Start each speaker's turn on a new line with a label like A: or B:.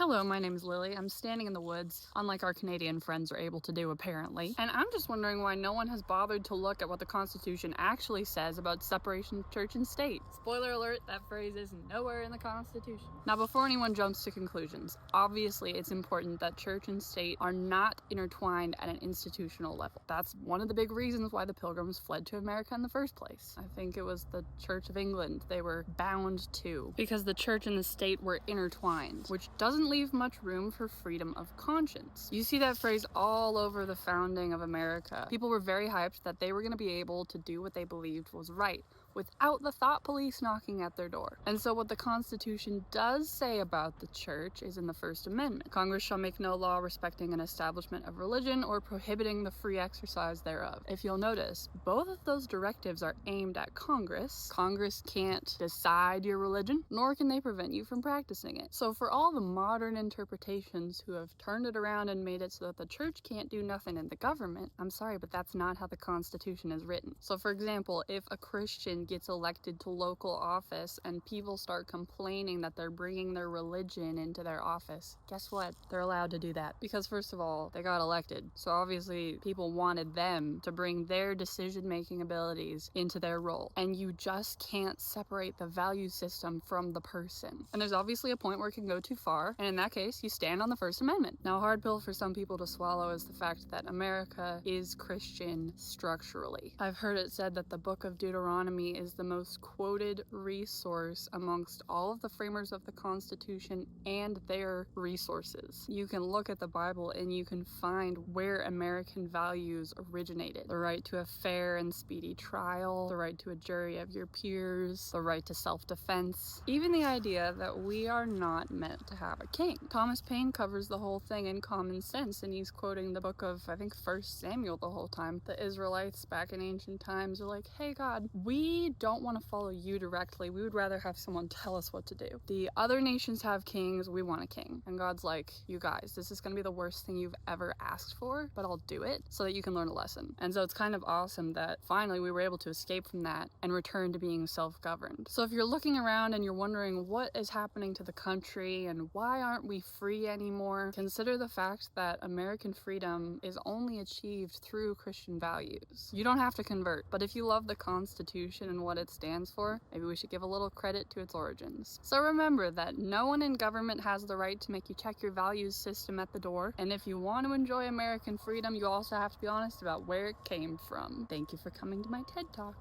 A: Hello, my name is Lily. I'm standing in the woods, unlike our Canadian friends are able to do apparently. And I'm just wondering why no one has bothered to look at what the Constitution actually says about separation of church and state. Spoiler alert, that phrase is nowhere in the Constitution. Now, before anyone jumps to conclusions, obviously it's important that church and state are not intertwined at an institutional level. That's one of the big reasons why the Pilgrims fled to America in the first place. I think it was the Church of England they were bound to, because the church and the state were intertwined, which doesn't leave much room for freedom of conscience. You see that phrase all over the founding of America. People were very hyped that they were going to be able to do what they believed was right, without the thought police knocking at their door. And so what the Constitution does say about the church is in the First Amendment. Congress shall make no law respecting an establishment of religion or prohibiting the free exercise thereof. If you'll notice, both of those directives are aimed at Congress. Congress can't decide your religion, nor can they prevent you from practicing it. So for all the modern interpretations who have turned it around and made it so that the church can't do nothing in the government, I'm sorry, but that's not how the Constitution is written. So for example, if a Christian gets elected to local office and people start complaining that they're bringing their religion into their office, guess what? They're allowed to do that. Because first of all, they got elected. So obviously people wanted them to bring their decision-making abilities into their role. And you just can't separate the value system from the person. And there's obviously a point where it can go too far. And in that case, you stand on the First Amendment. Now, a hard pill for some people to swallow is the fact that America is Christian structurally. I've heard it said that the Book of Deuteronomy is the most quoted resource amongst all of the framers of the Constitution and their resources. You can look at the Bible and you can find where American values originated. The right to a fair and speedy trial, the right to a jury of your peers, the right to self-defense, even the idea that we are not meant to have a king. Thomas Paine covers the whole thing in Common Sense, and he's quoting the book of, I think, 1 Samuel the whole time. The Israelites back in ancient times are like, hey God, we don't want to follow you directly. We would rather have someone tell us what to do. The other nations have kings. We want a king. And God's like, you guys, this is going to be the worst thing you've ever asked for, but I'll do it so that you can learn a lesson. And so it's kind of awesome that finally we were able to escape from that and return to being self-governed. So if you're looking around and you're wondering what is happening to the country and why aren't we free anymore, consider the fact that American freedom is only achieved through Christian values. You don't have to convert, but if you love the Constitution and what it stands for, maybe we should give a little credit to its origins. So remember that no one in government has the right to make you check your values system at the door, and if you want to enjoy American freedom, you also have to be honest about where it came from. Thank you for coming to my TED Talk.